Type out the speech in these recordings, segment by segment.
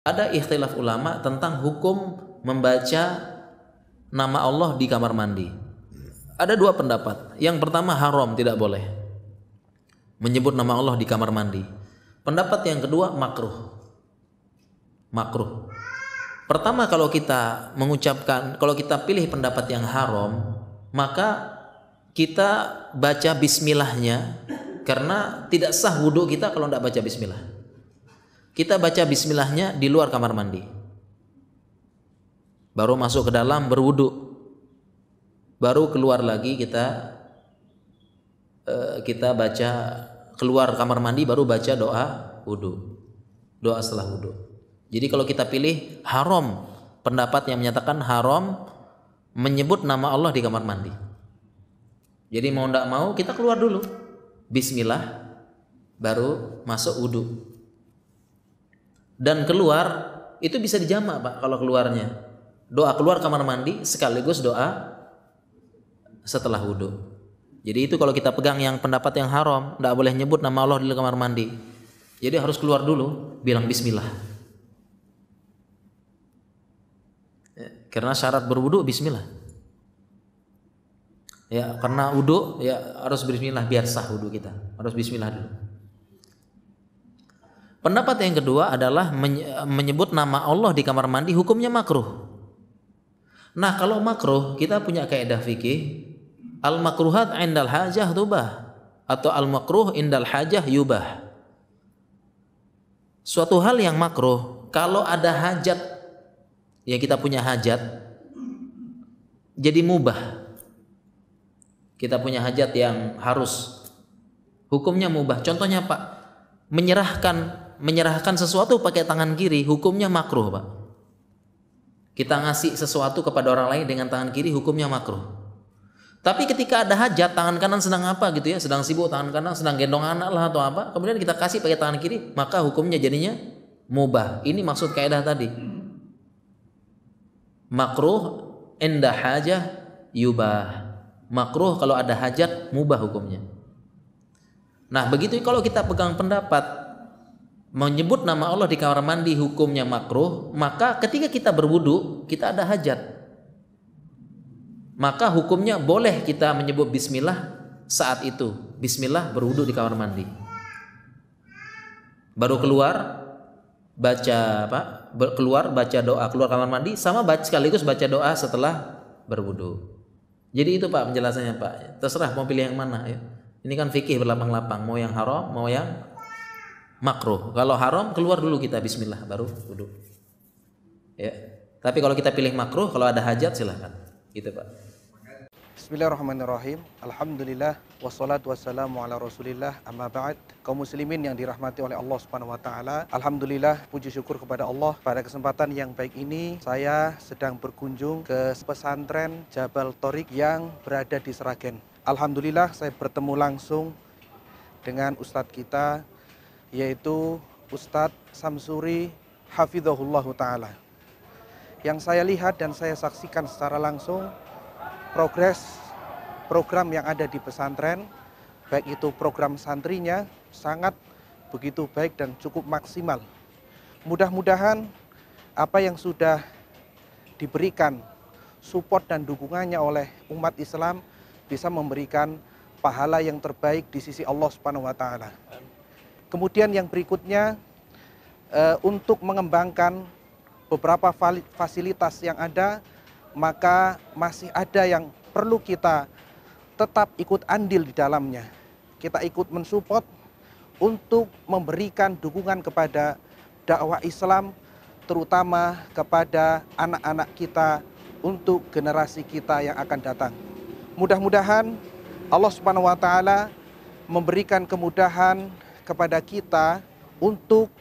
Ada ikhtilaf ulama tentang hukum membaca nama Allah di kamar mandi. Ada dua pendapat. Yang pertama haram, tidak boleh menyebut nama Allah di kamar mandi. Pendapat yang kedua makruh. Makruh. Pertama, kalau kita pilih pendapat yang haram, maka kita baca bismillahnya, karena tidak sah wudhu kita kalau tidak baca bismillah. Kita baca bismillahnya di luar kamar mandi, baru masuk ke dalam berwudhu, baru keluar lagi kita baca, keluar kamar mandi baru baca doa wudhu, doa setelah wudhu. Jadi kalau kita pilih haram, pendapat yang menyatakan haram menyebut nama Allah di kamar mandi. Jadi mau tidak mau kita keluar dulu, bismillah, baru masuk wudhu. Dan keluar itu bisa dijamak, Pak, kalau keluarnya. Doa keluar kamar mandi sekaligus doa setelah wudhu. Jadi itu kalau kita pegang yang pendapat yang haram, tidak boleh nyebut nama Allah di kamar mandi. Jadi harus keluar dulu, bilang bismillah. Karena syarat berwudhu bismillah. Ya, karena wudhu ya harus bismillah biar sah wudhu kita. Harus bismillah dulu. Pendapat yang kedua adalah menyebut nama Allah di kamar mandi hukumnya makruh. Nah, kalau makruh kita punya kaidah fikih, al makruhat indal hajah tubah, atau al makruh indal hajah yubah. Suatu hal yang makruh kalau ada hajat, ya kita punya hajat, jadi mubah. Kita punya hajat yang harus, hukumnya mubah. Contohnya, Pak, menyerahkan sesuatu pakai tangan kiri, hukumnya makruh, Pak. Kita ngasih sesuatu kepada orang lain dengan tangan kiri, hukumnya makruh. Tapi ketika ada hajat, tangan kanan sedang apa gitu ya, sedang sibuk, tangan kanan sedang gendong anak lah atau apa, kemudian kita kasih pakai tangan kiri, maka hukumnya jadinya mubah. Ini maksud kaidah tadi. Makruh inda hajah yubah. Makruh kalau ada hajat, mubah hukumnya. Nah, begitu kalau kita pegang pendapat menyebut nama Allah di kamar mandi hukumnya makruh, maka ketika kita berwudu, kita ada hajat, maka hukumnya boleh kita menyebut bismillah saat itu. Bismillah berwudu di kamar mandi. Baru keluar baca baca doa keluar kamar mandi, sama sekaligus baca doa setelah berwudu. Jadi itu, Pak, penjelasannya, Pak. Terserah mau pilih yang mana ya. Ini kan fikih berlapang-lapang, mau yang haram, mau yang makruh. Kalau haram keluar dulu kita bismillah baru wudu. Ya. Tapi kalau kita pilih makruh, kalau ada hajat silahkan. Gitu, Pak. Bismillahirrahmanirrahim. Alhamdulillah wassalatu wassalamu ala Rasulillah, amma ba'd. Kaum muslimin yang dirahmati oleh Allah Subhanahu wa taala. Alhamdulillah, puji syukur kepada Allah. Pada kesempatan yang baik ini saya sedang berkunjung ke pesantren Jabal Thorik yang berada di Sragen. Alhamdulillah saya bertemu langsung dengan ustadz kita, yaitu Ustadz Samsuri Hafizahullah Ta'ala. Yang saya lihat dan saya saksikan secara langsung progres program yang ada di pesantren, baik itu program santrinya, sangat begitu baik dan cukup maksimal. Mudah-mudahan apa yang sudah diberikan support dan dukungannya oleh umat Islam bisa memberikan pahala yang terbaik di sisi Allah Subhanahu wa taala. Kemudian yang berikutnya, untuk mengembangkan beberapa fasilitas yang ada, maka masih ada yang perlu kita tetap ikut andil di dalamnya. Kita ikut mensupport untuk memberikan dukungan kepada dakwah Islam, terutama kepada anak-anak kita, untuk generasi kita yang akan datang. Mudah-mudahan Allah Subhanahu wa taala memberikan kemudahan kepada kita untuk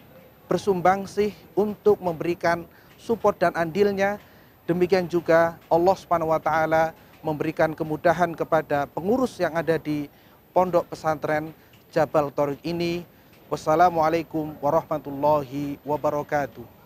bersumbangsih, untuk memberikan support dan andilnya. Demikian juga Allah Subhanahu wa taala memberikan kemudahan kepada pengurus yang ada di pondok pesantren Jabal Thorik ini. Wassalamualaikum warahmatullahi wabarakatuh.